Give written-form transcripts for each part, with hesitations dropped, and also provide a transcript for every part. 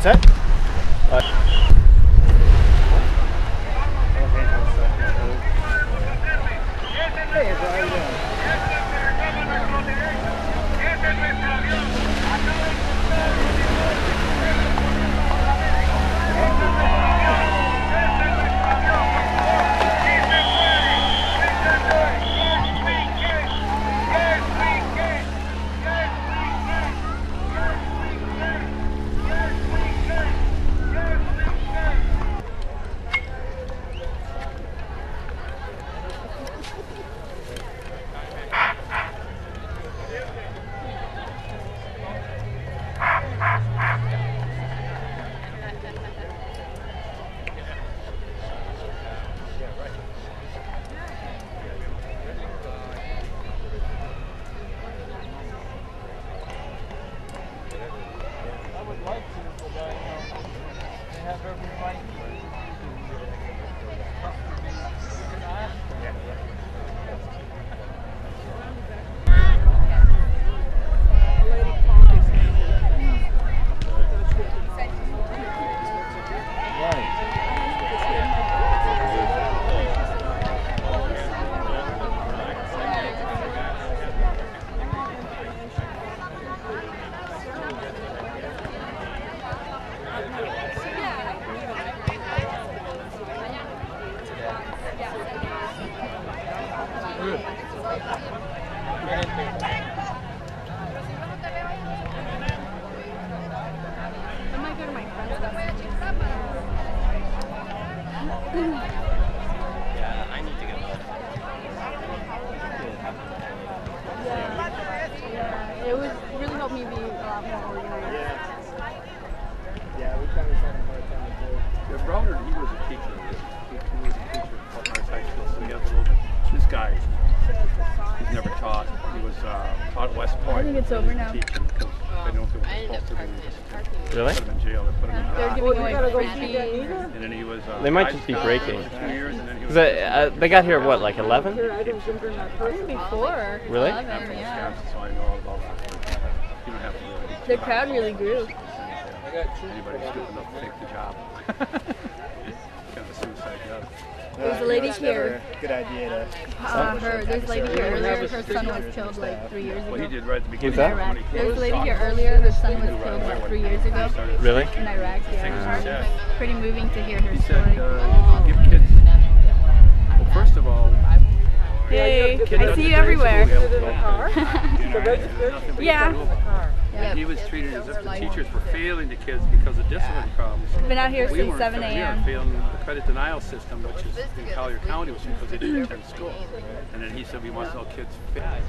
What's that? Hey, how are you doing? Yeah, I need to go. Yeah, it would really help me be a lot more organized. Yeah, we kind of had a hard time too. Yeah, Browner, he was a teacher. He was a teacher at Fort High School, so he has a little bit. This guy, he's never taught. He was taught at West Point. I think it's over now. Teaching because they don't think he was supposed to do. Really? Put him in jail. They put him in They're giving away free tea. and then he was. They might just be breaking. 2 years, and then he was. They got here at what, like 11? Before. Really? 11, After yeah. Wisconsin, so I know all about that. You don't have to really. The crowd really grew. Anybody stupid enough to take the job. Kind of a suicide job. There's a lady here. Good idea to. There's a lady here earlier. Her son was killed like 3 years Well, he ago. did right at the beginning. Who's that? In Iraq. There's a lady here earlier. Her son was killed like 3 years ago. Really? In Iraq, yeah. Pretty moving to hear her He said, story. give kids. Well, first of all, Hey, kid I doesn't see you grade everywhere. school, you have to go. Nothing we Yeah. can do about it. Yeah. He was treated as if the teachers were failing the kids because of discipline problems. Been out here We since weren't 7 failing. We a.m. were failing the credit denial system, which is in Collier County, was because they didn't attend school. And then he said, we want no kids fail. Yeah.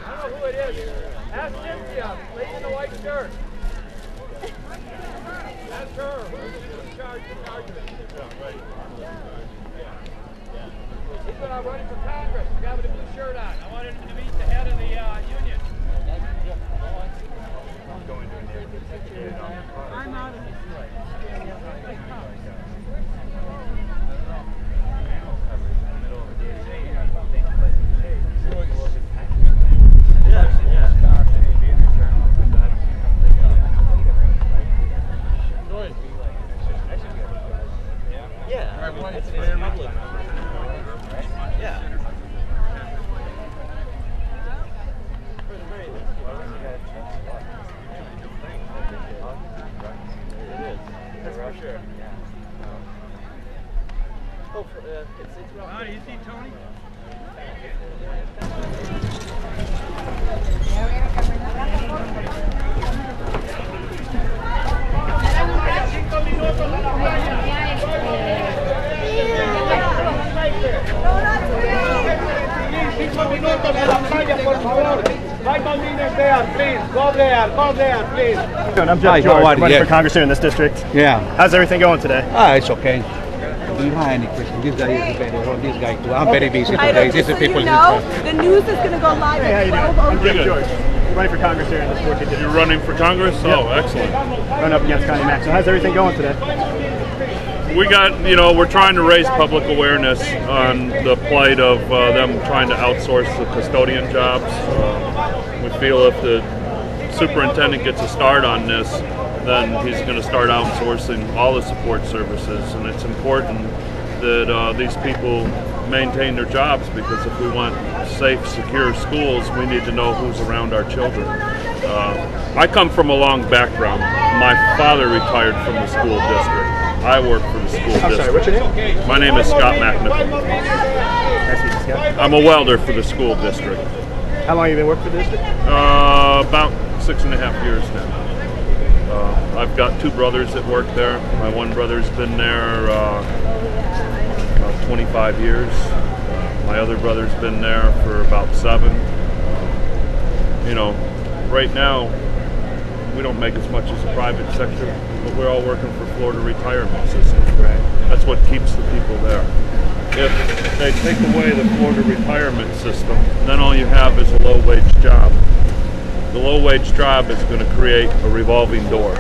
I don't know who it is. Ask Cynthia, lady in the white shirt. Ask her. Who's in charge of the argument? He's running for Congress. The guy with the blue shirt on. I wanted him to meet the head of the union. I'm out of this way. You see Tony? please. Go there, please. I'm Jeff George. I'm running for Congress here in this district. Yeah. How's everything going today? It's okay. Do you have any questions? This guy is very, this guy too. I'm very busy today. This is people. The news is going to go live Hey, how at you 12:00. doing? I'm Jeff George. I'm running for Congress here in this 14th district. You're running for Congress? Oh, excellent. Running up against Connie Mack. So how's everything going today? We got, we're trying to raise public awareness on the plight of them trying to outsource the custodian jobs. We feel if the superintendent gets a start on this, then he's going to start outsourcing all the support services, and it's important that these people maintain their jobs, because if we want safe, secure schools, we need to know who's around our children. I come from a long background. My father retired from the school district. I work for the school district. Sorry, what's your name? My name is Scott McNichol. Nice to meet you, Scott. I'm a welder for the school district. How long have you been working for the district? About 6.5 years now. I've got two brothers that work there. My one brother's been there about 25 years. My other brother's been there for about 7. Right now, we don't make as much as the private sector, but we're all working for Florida retirement system. Right. That's what keeps the people there. If they take away the Florida retirement system, then all you have is a low-wage job. The low-wage job is going to create a revolving door.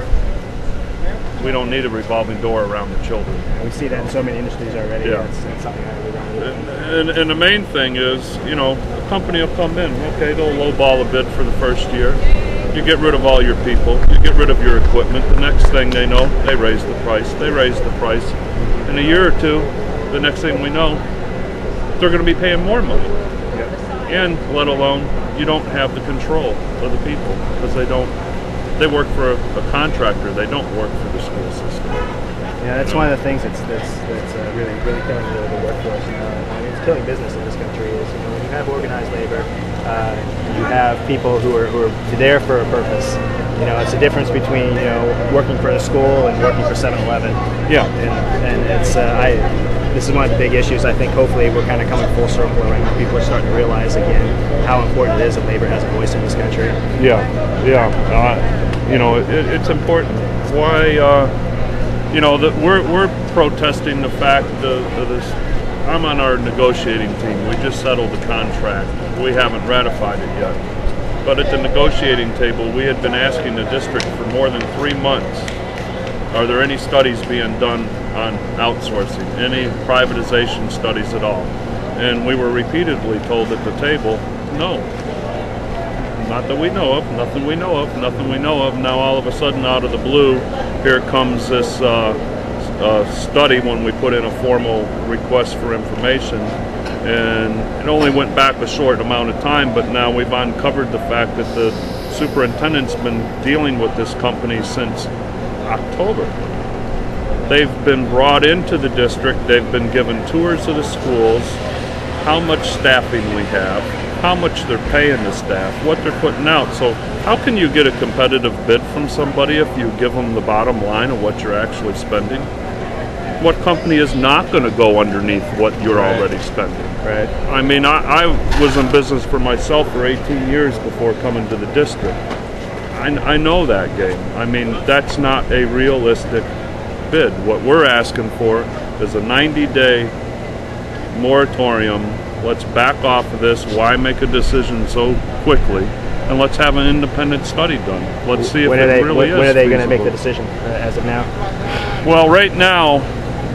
We don't need a revolving door around the children. We see that in so many industries already. Yeah. That's something I really don't need. And the main thing is, a company will come in. Okay, they'll lowball a bid for the first year. You get rid of all your people. You get rid of your equipment. The next thing they know, they raise the price. They raise the price. In a year or two, the next thing we know, they're going to be paying more money. And let alone, you don't have the control of the people, because they work for a contractor. They don't work for the school system. Yeah, that's one of the things that's really killing the workforce. I mean, it's killing business in this country. Is when you have organized labor, you have people who are there for a purpose. It's a difference between working for a school and working for 7-Eleven. Yeah, and it's this is one of the big issues. I think hopefully we're kind of coming full circle around. People are starting to realize again how important it is that labor has a voice in this country. Yeah. It's important. Why? That we're protesting the fact of this. I'm on our negotiating team. We just settled the contract. We haven't ratified it yet. But at the negotiating table, we had been asking the district for more than 3 months, are there any studies being done on outsourcing, any privatization studies at all? And we were repeatedly told at the table, no. Not that we know of, nothing we know of, nothing we know of. Now all of a sudden, out of the blue, here comes this study when we put in a formal request for information. And it only went back a short amount of time, but now we've uncovered the fact that the superintendent's been dealing with this company since October. They've been brought into the district, they've been given tours of the schools, how much staffing we have, how much they're paying the staff, what they're putting out. So how can you get a competitive bid from somebody if you give them the bottom line of what you're actually spending? What company is not going to go underneath what you're already spending? Right. I mean, I was in business for myself for 18 years before coming to the district. I know that game. I mean, that's not a realistic bid. What we're asking for is a 90-day moratorium. Let's back off of this. Why make a decision so quickly? And let's have an independent study done. Let's see if it really is. When are they going to make the decision as of now? Well, right now,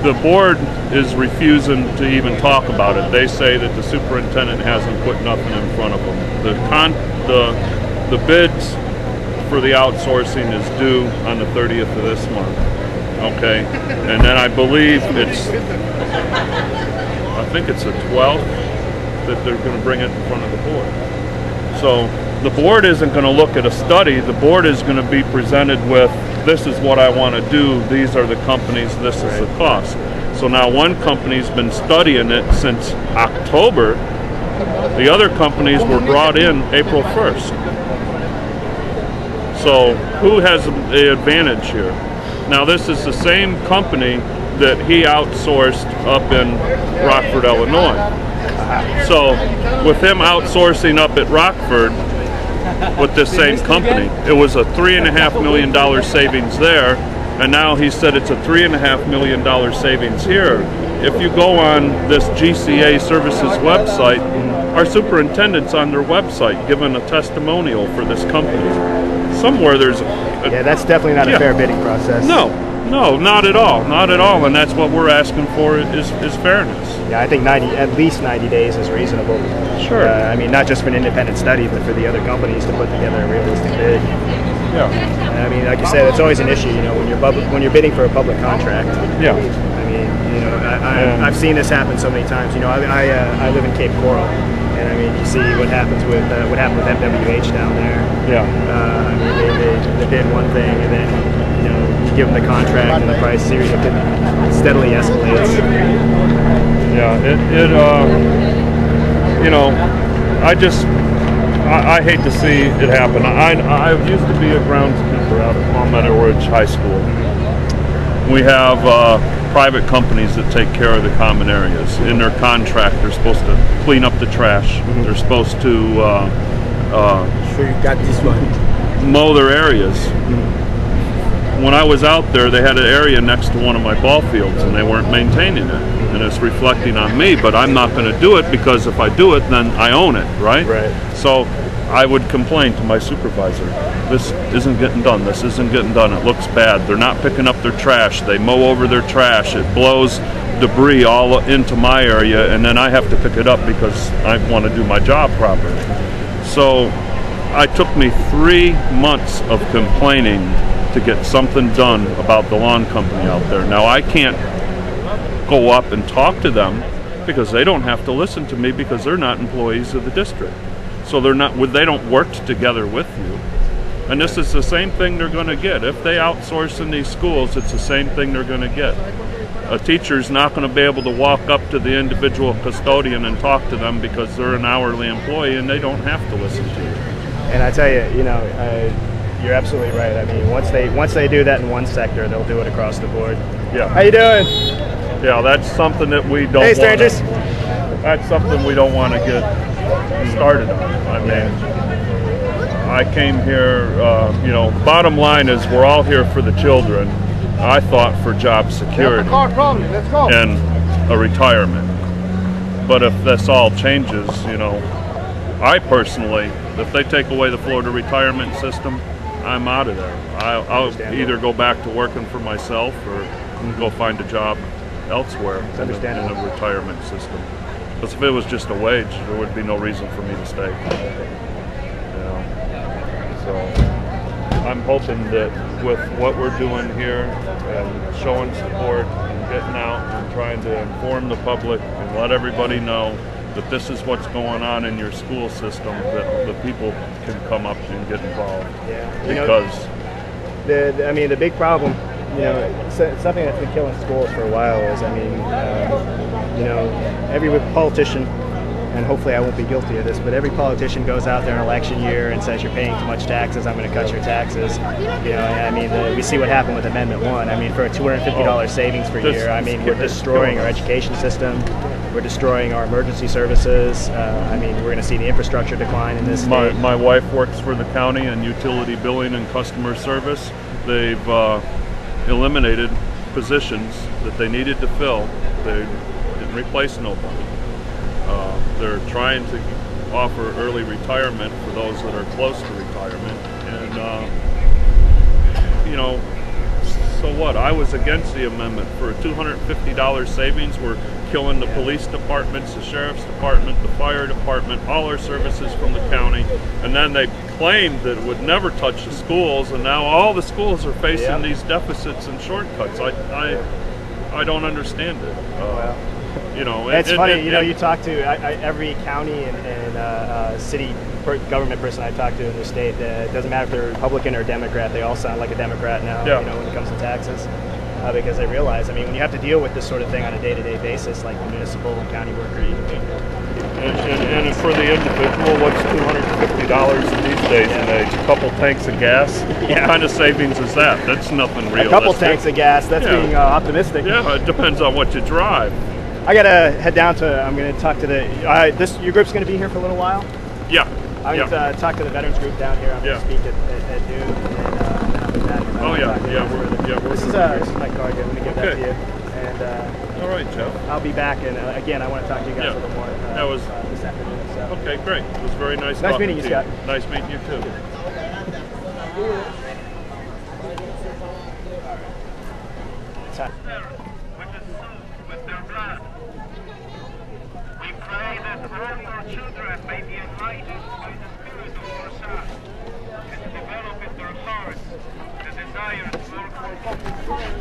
the board is refusing to even talk about it. They say that the superintendent hasn't put nothing in front of them. The bids for the outsourcing is due on the 30th of this month. Okay, and then I believe it's the 12th that they're going to bring it in front of the board. So the board isn't going to look at a study. The board is going to be presented with, this is what I want to do, these are the companies, this is the cost. So now one company's been studying it since October. The other companies were brought in April 1st. So who has the advantage here? Now this is the same company that he outsourced up in Rockford, Illinois. So with him outsourcing up at Rockford, with this same company. It was a $3.5 million savings there, and now he said it's a $3.5 million savings here. If you go on this GCA Services website, our superintendent's on their website giving a testimonial for this company. Somewhere there's yeah, that's definitely not a fair bidding process. No, not at all, not at all, and that's what we're asking for is fairness. Yeah, I think at least 90 days is reasonable. Sure. I mean, not just for an independent study, but for the other companies to put together a realistic bid. Yeah. I mean, like you said, it's always an issue, you know, when you're bidding for a public contract. Yeah. I mean, you know, I've seen this happen so many times. You know, I live in Cape Coral, and I mean, you see what happened with MWH down there. Yeah. I mean, they bid one thing, and then you know, you give them the contract, and the price series steadily escalates. Yeah. You know, I hate to see it happen. I used to be a groundskeeper out at Palm Meadow Ridge High School. We have private companies that take care of the common areas. In their contract, they're supposed to clean up the trash. They're supposed to Sure, you got this one. mow their areas. When I was out there, they had an area next to one of my ball fields, and they weren't maintaining it. And it's reflecting on me, but I'm not going to do it, because if I do it, then I own it, right? Right. So I would complain to my supervisor, this isn't getting done, this isn't getting done, it looks bad, they're not picking up their trash, they mow over their trash, it blows debris all into my area, and then I have to pick it up because I want to do my job properly. So it took me 3 months of complaining to get something done about the lawn company out there. Now I can't go up and talk to them because they don't have to listen to me, because they're not employees of the district. So they don't work together with you. And this is the same thing they're going to get. If they outsource in these schools, it's the same thing they're going to get. A teacher's not going to be able to walk up to the individual custodian and talk to them because they're an hourly employee and they don't have to listen to you. And I tell you, you know, you're absolutely right. I mean, once they do that in one sector, they'll do it across the board. Yeah. How you doing? Yeah, that's something that we don't. Hey, strangers. That's something we don't want to get started on. I mean, I came here. You know, bottom line is we're all here for the children. I thought for job security and a retirement. But if this all changes, you know, I personally, if they take away the Florida retirement system, I'm out of there. I'll either go back to working for myself or go find a job elsewhere in a retirement system. Because if it was just a wage, there would be no reason for me to stay. You know? So I'm hoping that with what we're doing here and showing support and getting out and trying to inform the public and let everybody know that this is what's going on in your school system, that the people can come up and get involved. Yeah. Because I mean, the big problem, you know, something that's been killing schools for a while is, I mean, you know, every politician, and hopefully I won't be guilty of this, but every politician goes out there in election year and says you're paying too much taxes, I'm going to cut your taxes. You know, I mean, we see what happened with Amendment 1. I mean, for a $250 savings per year, I mean, we're destroying our education system, we're destroying our emergency services. I mean, we're going to see the infrastructure decline in this state. My wife works for the county in utility billing and customer service. They've eliminated positions that they needed to fill. They didn't replace nobody. They're trying to offer early retirement for those that are close to retirement, and you know, so what? I was against the amendment. For a $250 savings, we're killing the police departments, the sheriff's department, the fire department, all our services from the county, and then they claimed that it would never touch the schools, and now all the schools are facing these deficits and shortcuts. I don't understand it. You know, it's funny. You know, you talk to every county and city government person I talk to in the state. It doesn't matter if they're Republican or Democrat. They all sound like a Democrat now. Yeah. You know, when it comes to taxes, because they realize. I mean, when you have to deal with this sort of thing on a day-to-day basis, like a municipal and county worker, and for the individual, what's $250 these days in age? A couple tanks of gas? What kind of savings is that? That's nothing realistic. A couple tanks of gas. That's being optimistic. Yeah, it depends on what you drive. I gotta head down to. I'm gonna talk to the. Your group's gonna be here for a little while. Yeah. I was talk to the veterans group down here. I'm going to speak at noon, and then I'll be back. Oh yeah. This is my card here. Let me give that to you. And all right, Jeff. I'll be back, and again, I want to talk to you guys a little more this afternoon. So. Okay, great. It was very nice. Nice meeting you, to Scott. Nice meeting you too. With their blood. We pray that all your children may be enlightened by the spirit of your Son and develop in their hearts the desire to work for you.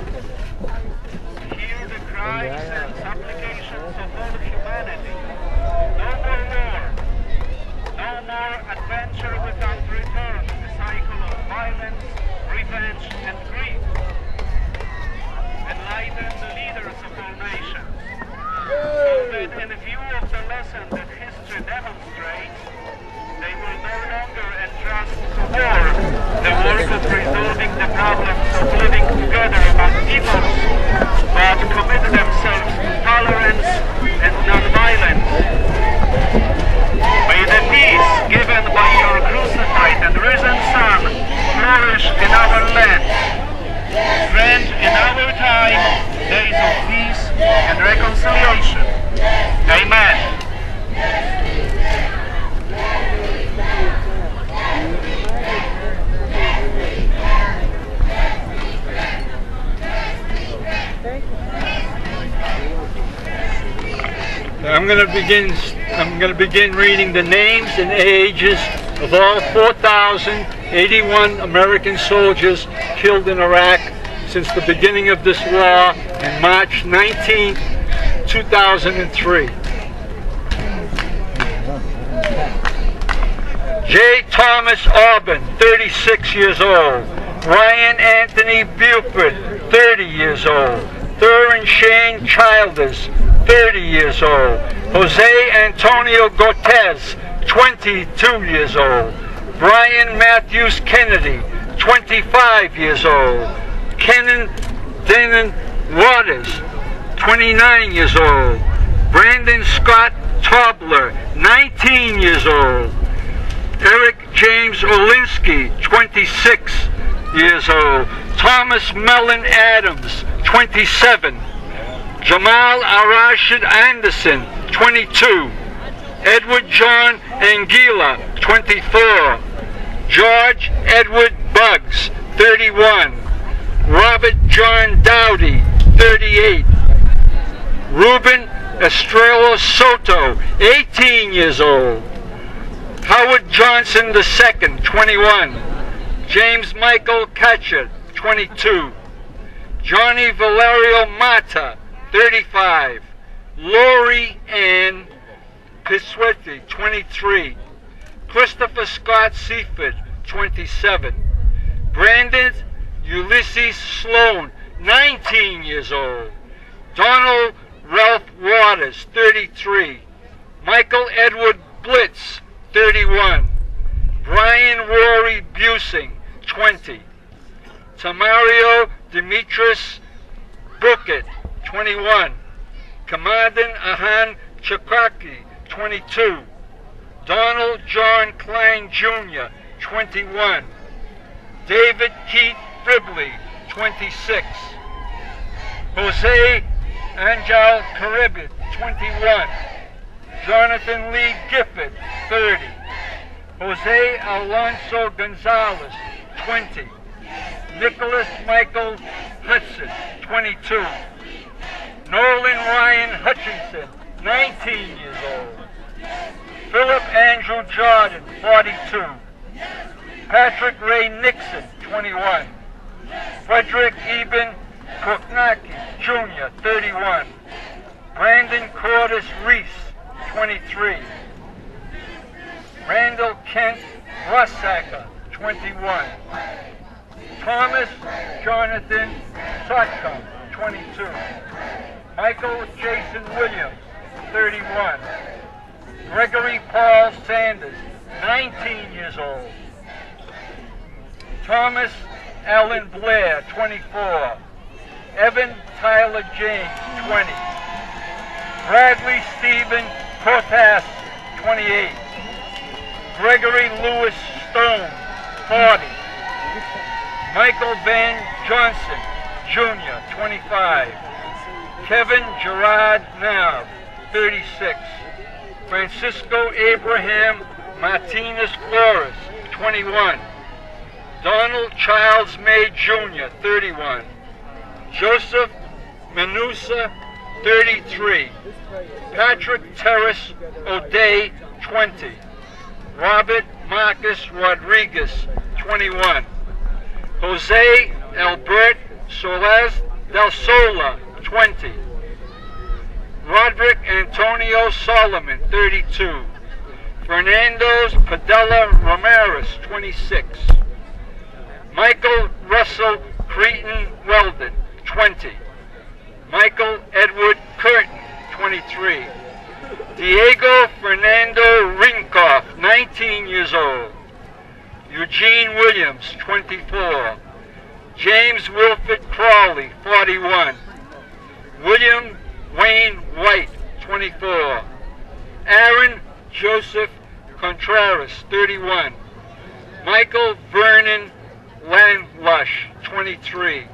Hear the cries and supplications of all humanity. No more war. No more adventure without return in the cycle of violence, revenge, and greed. Enlighten the leaders of all nations, so that in view of the lesson that history demonstrates, they will no longer entrust to war the work of resolving the problems of living together among peoples, but commit themselves to tolerance and non-violence. May the peace given by your crucified and risen Son flourish in our land. Grant in our time days of peace and reconciliation. Amen. I'm going to begin reading the names and ages of all 4,081 American soldiers killed in Iraq since the beginning of this war in March 19, 2003. J. Thomas Auburn, 36 years old. Ryan Anthony Buford, 30 years old. Thurin Shane Childers, 30 years old. Jose Antonio Cortez, 22 years old. Brian Matthews Kennedy, 25 years old. Kenan Denon Waters, 29 years old. Brandon Scott Tobler, 19 years old. Eric James Olinsky, 26 years old. Thomas Mellon Adams, 27. Jamal Arashid Anderson, 22. Edward John Anguilla, 24. George Edward Buggs, 31. Robert John Dowdy, 38. Ruben Estrella Soto, 18 years old. Howard Johnson II, 21. James Michael Katcher, 22. Johnny Valerio Mata, 35. Lori Ann Pisueti, 23. Christopher Scott Seaford, 27. Brandon Ulysses Sloan, 19 years old. Donald Ralph Waters, 33. Michael Edward Blitz, 31. Brian Rory Busing, 20. Tamario Demetrius Bucket, 21. Kamadan Ahan Chakaki, 22. Donald John Klein Jr., 21. David Keith Fribley, 26. Jose Angel Caribbean, 21. Jonathan Lee Gifford, 30. Jose Alonso Gonzalez, 20. Nicholas Michael Hudson, 22. Nolan Ryan Hutchinson, 19 years old. Philip Andrew Jordan, 42. Patrick Ray Nixon, 21. Frederick Eben Koknaki, Jr., 31. Brandon Cordis Reese, 23. Randall Kent Russacker, 21. Thomas Jonathan Sotcom, 22. Michael Jason Williams, 31. Gregory Paul Sanders, 19 years old. Thomas Allen Blair, 24. Evan Tyler James, 20. Bradley Stephen Portas, 28. Gregory Lewis Stone, 40. Michael Van Johnson, Jr., 25. Kevin Gerard Nav, 36. Francisco Abraham Martinez Flores, 21. Donald Childs May Jr., 31. Joseph Menusa, 33. Patrick Terrace O'Day, 20. Robert Marcus Rodriguez, 21. Jose Albert Soles del Sola, 20. Roderick Antonio Solomon, 32. Fernando Padilla Ramirez, 26. Michael Russell Cretan Weldon, 20. Michael Edward Curtin, 23. Diego Fernando Rinkoff, 19 years old. Eugene Williams, 24. James Wilford Crawley, 41. William Wayne White, 24. Aaron Joseph Contreras, 31. Michael Vernon Landlush, 23.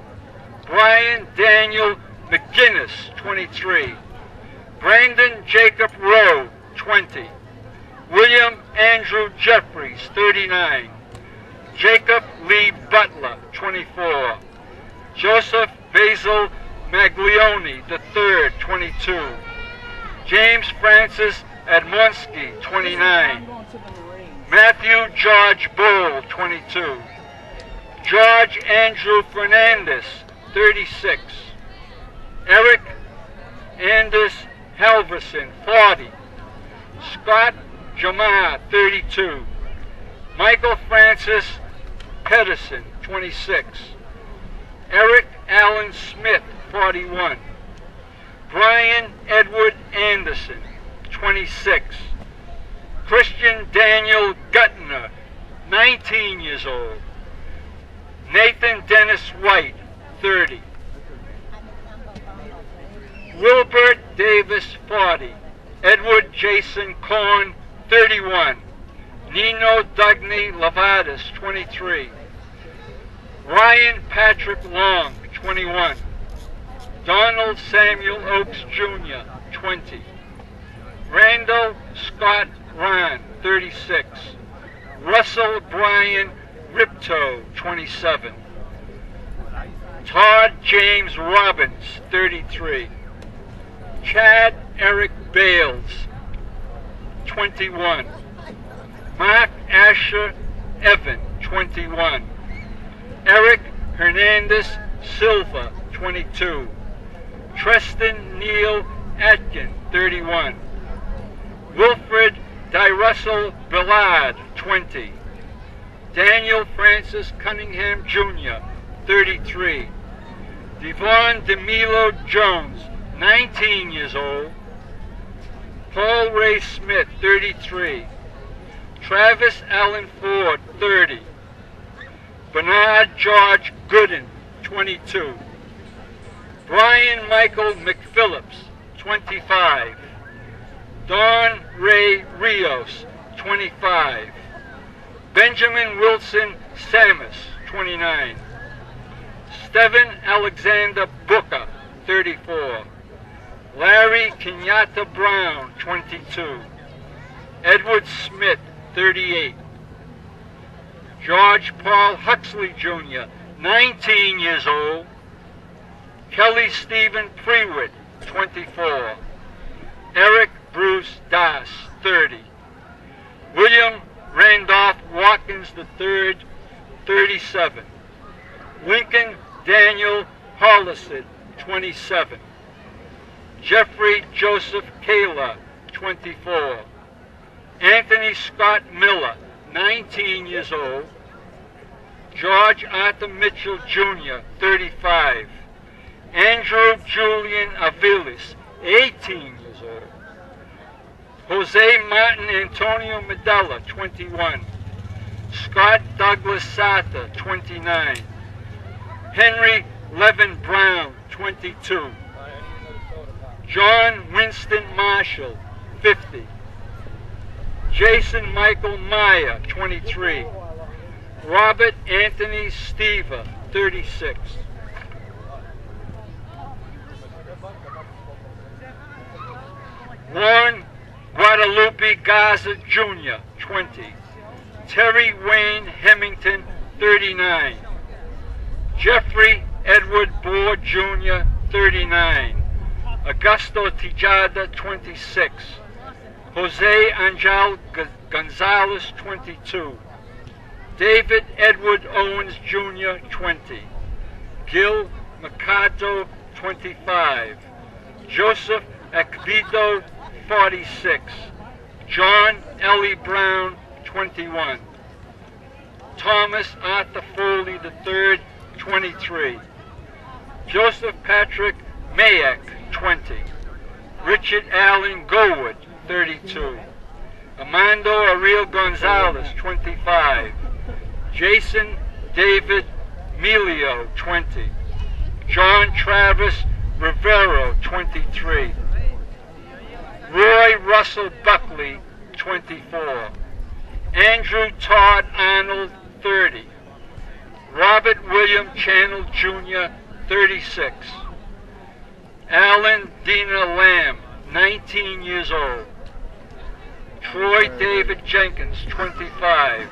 Brian Daniel McGinnis, 23. Brandon Jacob Rowe, 20. William Andrew Jeffries, 39. Jacob Lee Butler, 24. Joseph Basil Maglione III, 22. James Francis Admonsky, 29. Matthew George Bull, 22. George Andrew Fernandez, 36. Eric Anders Halverson, 40. Scott Jamar, 32. Michael Francis Pedersen, 26. Eric Allen Smith, 41. Brian Edward Anderson, 26. Christian Daniel Guttner, 19 years old. Nathan Dennis White, 30. Wilbert Davis, 40. Edward Jason Korn, 31. Nino Dugny Lavadas, 23. Ryan Patrick Long, 21. Donald Samuel Oakes Jr., 20. Randall Scott Ron, 36. Russell Brian Ripto, 27. Todd James Robbins, 33. Chad Eric Bales, 21. Mark Asher Evan, 21. Eric Hernandez Silva, 22. Tristan Neil Atkin, 31. Wilfred DiRussell Billard, 20. Daniel Francis Cunningham Jr., 33. Devon DeMilo Jones, 19 years old. Paul Ray Smith, 33. Travis Allen Ford, 30. Bernard George Gooden, 22. Brian Michael McPhillips, 25. Don Ray Rios, 25. Benjamin Wilson Samus, 29. Steven Alexander Booker, 34. Larry Kenyatta Brown, 22. Edward Smith, 38. George Paul Huxley Jr., 19 years old. Kelly Stephen Prewitt, 24. Eric Bruce Das, 30. William Randolph Watkins III, 37. Lincoln Daniel Hollisid, 27. Jeffrey Joseph Kayla, 24. Anthony Scott Miller, 19 years old. George Arthur Mitchell Jr., 35. Andrew Julian Aviles, 18 years old. Jose Martin Antonio Medella, 21. Scott Douglas Sata, 29. Henry Levin Brown, 22. John Winston Marshall, 50. Jason Michael Meyer, 23. Robert Anthony Steva, 36. Warren Guadalupe Gaza Jr., 20. Terry Wayne Hemington, 39. Jeffrey Edward Bohr Jr., 39. Augusto Tijada, 26. Jose Angel Gonzalez, 22. David Edward Owens Jr., 20. Gil Mercado, 25. Joseph Akvido, 46. John Ellie Brown, 21. Thomas Arthur Foley III, 23. Joseph Patrick Mayak, 20. Richard Allen Gowood, 32. Armando Ariel Gonzalez, 25. Jason David Melio, 20. John Travis Rivero, 23. Roy Russell Buckley, 24. Andrew Todd Arnold, 30. Robert William Channel Jr., 36. Alan Dina Lamb, 19 years old. Troy David Jenkins, 25.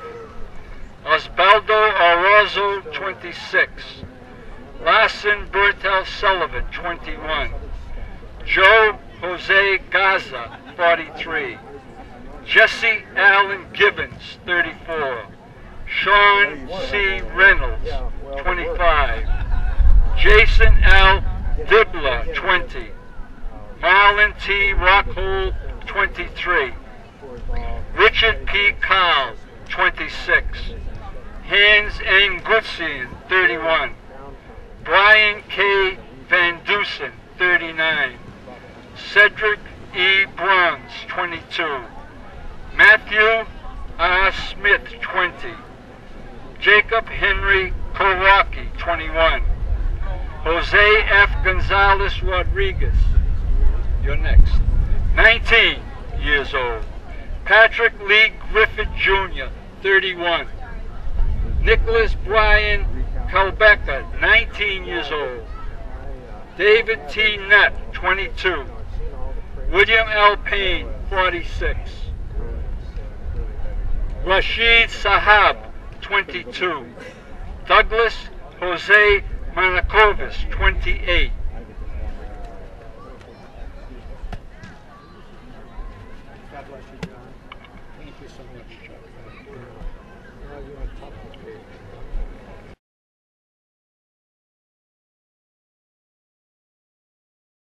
Osvaldo Orozco, 26. Larson Bertel Sullivan, 21. Joe Jose Gaza, 43. Jesse Allen Gibbons, 34. Sean C. Reynolds, 25. Jason L. Dibler, 20. Marlon T. Rockhold, 23. Richard P. Carl, 26. Hans N. Gutzian, 31. Brian K. Van Dusen, 39. Cedric E. Bruns, 22. Matthew R. Smith, 20. Jacob Henry Kowalski, 21. Jose F. Gonzalez Rodriguez, you're next, 19 years old. Patrick Lee Griffith Jr., 31. Nicholas Brian Kalbecka, 19 years old. David T. Nutt, 22. William L. Payne, 46. Rashid Sahab, 22. Douglas Jose Manakovas, 28.